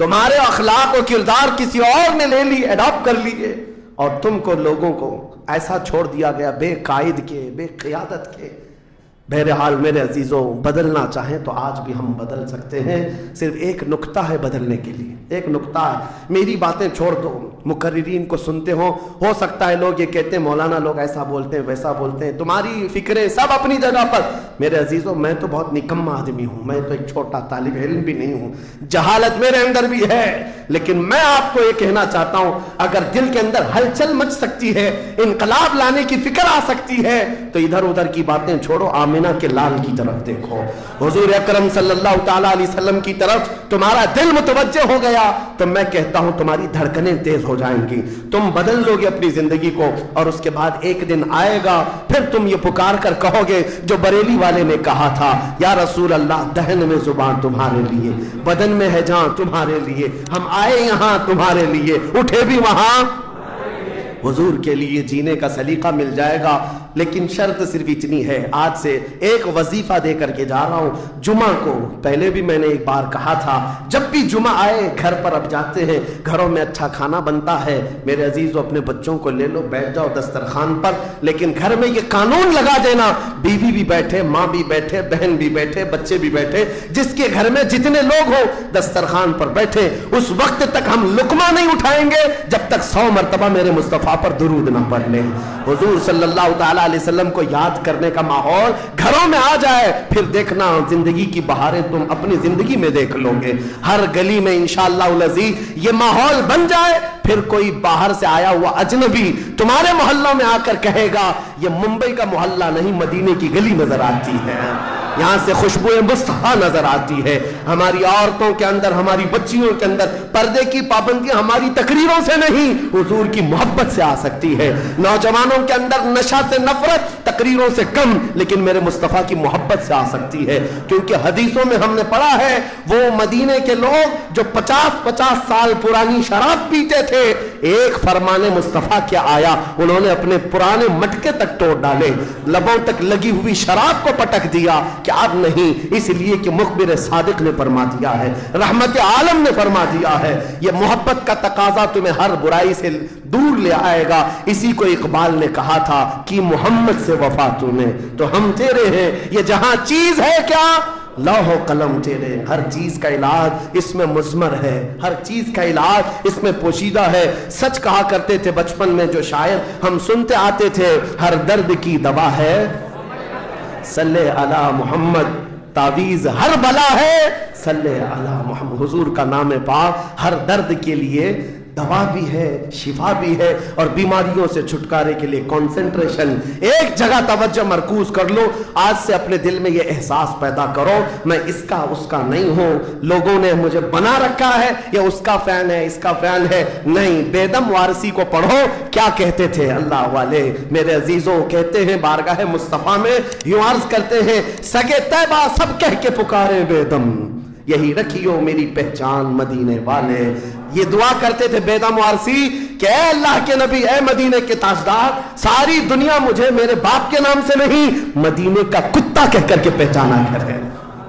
تمہارے اخلاق و کردار کسی اور نے لے لی، اڈاپٹ کر لیے، اور تم کو لوگوں کو ایسا چھوڑ دیا گیا بے قائد کے، بے قیادت کے۔ بہرحال میرے عزیزوں، بدلنا چاہیں تو آج بھی ہم بدل سکتے ہیں، صرف ایک نقطہ ہے بدلنے کے لیے، ایک نقطہ ہے۔ میری باتیں چھوڑ دو، مقررین کو سنتے ہو سکتا ہے لوگ یہ کہتے ہیں مولانا لوگ ایسا بولتے ہیں ویسا بولتے ہیں، تمہاری فکریں سب اپنی جگہ پر۔ میرے عزیزوں، میں تو بہت نکما آدمی ہوں، میں تو ایک چھوٹا طالب علم بھی نہیں ہوں، جہالت میرے اندر بھی ہے، لیکن میں آپ کو یہ کہنا چاہتا ہوں اگر دل کے اندر ہلچل مچ سکتی ہے، انقلاب لانے کی فکر آ سکتی ہے، تو ادھر ادھر کی باتیں چھوڑو، آمینہ کے لال کی طرف دیکھو، حضور اکرم صلی اللہ تعالیٰ علیہ وسلم کی طرف تمہارا دل متوجہ ہو گیا تو میں کہتا ہوں تمہاری دھڑکنیں تیز ہو جائیں گی، تم بدل لو گے اپنی زندگی کو، اور اس کے بعد ایک دن آئے گا پھر تم یہ پکار کر کہو گے جو بریلی والے نے کہا تھا، یا رسول اللہ دہن میں زبان تمہارے لیے، بدن میں ہے جان تمہارے لیے، ہم آئے یہاں تمہارے لیے، اٹھے بھی وہاں حضور کے لیے، جینے کا سلیقہ مل جائے گا۔ لیکن شرط صرف اتنی ہے، آج سے ایک وظیفہ دے کر کے جا رہا ہوں، جمعہ کو، پہلے بھی میں نے ایک بار کہا تھا، جب بھی جمعہ آئے گھر پر اب جاتے ہیں، گھروں میں اچھا کھانا بنتا ہے، میرے عزیزو اپنے بچوں کو لے لو، بیٹھ جاؤ دسترخوان پر، لیکن گھر میں یہ قانون لگا دینا، بیوی بھی بیٹھے، ماں بھی بیٹھے، بہن بھی بیٹھے، بچے بھی بیٹھے، جس کے گھر میں جتنے لوگ ہو دسترخوان پر بیٹھے، اس وقت تک ہم لقمہ نہیں اٹھائیں گے جب تک 100 مرتبہ میرے مصطفیٰ پر درود نہ پڑھ لیں۔ حضور صلی اللہ تعالیٰ علیہ وسلم کو یاد کرنے کا ماحول گھروں میں آ جائے، پھر دیکھنا زندگی کی بہاریں تم اپنی زندگی میں دیکھ لو گے، ہر گلی میں انشاءاللہ العزیز یہ ماحول بن جائے، پھر کوئی باہر سے آیا ہوا اجنبی تمہارے محلوں میں آ کر کہے گا یہ ممبئی کا محلہ نہیں، مدینے کی گلی نظر آتی ہے، یہاں سے خوشبو مصطفیٰ نظر آتی ہے۔ ہماری عورتوں کے اندر، ہماری بچیوں کے اندر پردے کی پابندی ہماری تقریروں سے نہیں، حضور کی محبت سے آ سکتی ہے۔ نوجوانوں کے اندر نشہ سے نفرت تقریروں سے کم، لیکن میرے مصطفیٰ کی محبت سے آ سکتی ہے، کیونکہ حدیثوں میں ہم نے پڑھا ہے وہ مدینے کے لوگ جو 50 سال پرانی شراب پیتے تھے، ایک فرمان مصطفیٰ کیا آیا، انہوں نے اپنے پرانے مٹکے تک توڑ ڈالے، لبوں تک لگی ہوئی شراب کو پٹک دیا کہ اب نہیں، اس لیے کہ مخبر صادق نے فرما دیا ہے، رحمت عالم نے فرما دیا ہے، یہ محبت کا تقاضا تمہیں ہر برائی سے دور لے آئے گا۔ اسی کو اقبال نے کہا تھا کہ محمد سے وفا تمہیں تو ہم تیرے ہیں، یہ جہاں چیز ہے کیا لوح و قلم تیرے، ہر چیز کا علاج اس میں مضمر ہے، ہر چیز کا علاج اس میں پوشیدہ ہے۔ سچ کہا کرتے تھے بچپن میں جو شاعر ہم سنتے آتے تھے، ہر درد کی دوا ہے صلی علی محمد، تعویذ ہر بلا ہے صلی علی محمد، حضور کا نام پاک ہر درد کے لیے دوا بھی ہے، شفا بھی ہے، اور بیماریوں سے چھٹکارے کے لیے کنسنٹریشن، ایک جگہ توجہ مرکوز کر لو۔ آج سے اپنے دل میں یہ احساس پیدا کرو میں اس کا اس کا نہیں ہوں، لوگوں نے مجھے بنا رکھا ہے یا اس کا فین ہے اس کا فین ہے، نہیں۔ بیدم وارسی کو پڑھو، کیا کہتے تھے اللہ والے میرے عزیزوں، کہتے ہیں بارگاہ مصطفیٰ میں یوں عرض کرتے ہیں، سگے طیبہ سب کہہ کے پکارے بیدم، یہی رکھیو میری پہچان مدینے والے۔ یہ دعا کرتے تھے بیدم وارسی کہ اے اللہ کے نبی، اے مدینے کے تاجدار، ساری دنیا مجھے میرے باپ کے نام سے نہیں مدینے کا کتا کہہ کر کے پہچانا کرے،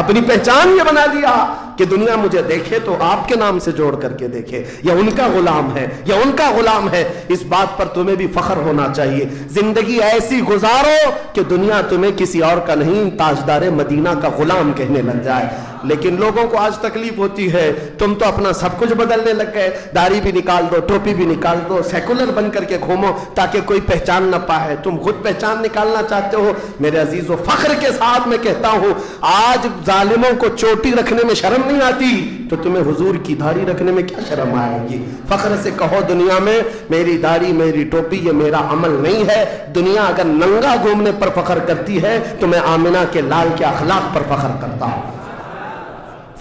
اپنی پہچان یہ بنا لیا کہ دنیا مجھے دیکھے تو آپ کے نام سے جوڑ کر کے دیکھے، یا ان کا غلام ہے یا ان کا غلام ہے۔ اس بات پر تمہیں بھی فخر ہونا چاہیے، زندگی ایسی گزارو کہ دنیا تمہیں کسی اور کا نہیں تاجدار مدینہ کا غلام کہنے لگ جائے۔ لیکن لوگوں کو آج تکلیف ہوتی ہے، تم تو اپنا سب کچھ بدلنے لگ گئے، داڑھی بھی نکال دو، ٹوپی بھی نکال دو، سیکولر بن کر کے گھومو تاکہ کوئی پہچان نہ پائے، تم خود پہچان نکالنا چاہتے ہو۔ میرے عزیزو، فخر کے ساتھ میں کہتا ہوں، آج ظالموں کو چوٹی رکھنے میں شرم نہیں آتی تو تمہیں حضور کی داڑھی رکھنے میں کیا شرم آئے گی؟ فخر سے کہو دنیا میں میری داڑھی میری ٹوپی یہ میرا عمل نہیں ہے۔ دنیا اگر ننگا گھومنے پر فخر کرتی ہے تو میں آمنہ کے لال کے اخلاق پر فخر کرتا ہوں۔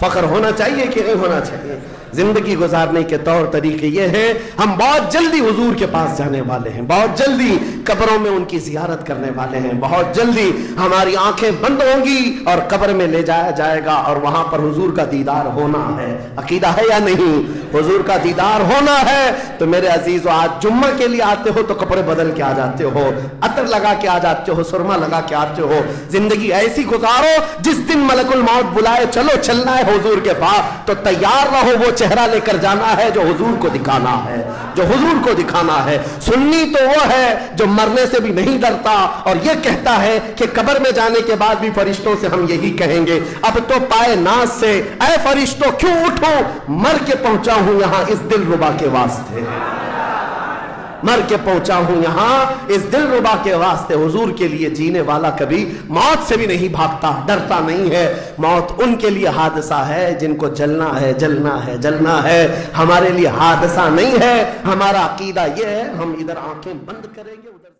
فخر ہونا چاہیے کہ نہیں ہونا چاہیے؟ زندگی گزارنے کے طور طریقے یہ ہیں، ہم بہت جلدی حضور کے پاس جانے والے ہیں، بہت جلدی قبروں میں ان کی زیارت کرنے والے ہیں، بہت جلدی ہماری آنکھیں بند ہوں گی اور قبر میں لے جایا جائے گا اور وہاں پر حضور کا دیدار ہونا ہے۔ عقیدہ ہے یا نہیں؟ حضور کا دیدار ہونا ہے۔ تو میرے عزیزو، آج جمعہ کے لیے آتے ہو تو کپڑے بدل کے آ جاتے ہو، عطر لگا کے آ جاتے ہو، سرما لگا کے آتے ہو۔ زندگی ایسی گزارو جس دن ملک الموت بلائے چلو چلنا ہے حضور کے پاس تو تیار رہو، وہ چہرہ لے کر جانا ہے جو حضور کو دکھانا ہے، جو حضور کو دکھانا ہے۔ سنی تو وہ ہے جو مرنے سے بھی نہیں ڈرتا اور یہ کہتا ہے کہ قبر میں جانے کے بعد بھی فرشتوں سے ہم یہی کہیں گے، اب تو پائے ناز سے اے فرشتوں کیوں اٹھو، مر کے پہنچا ہوں یہاں اس دل ربا کے واسطے، مر کے پہنچا ہوں یہاں اس دل ربا کے واسطے۔ حضور کے لیے جینے والا کبھی موت سے بھی نہیں بھاگتا، ڈرتا نہیں ہے۔ موت ان کے لیے حادثہ ہے جن کو جلنا ہے، جلنا ہے، جلنا ہے۔ ہمارے لیے حادثہ نہیں ہے۔ ہمارا عقیدہ یہ ہے، ہم ادھر آنکھیں بند کریں گے ادھر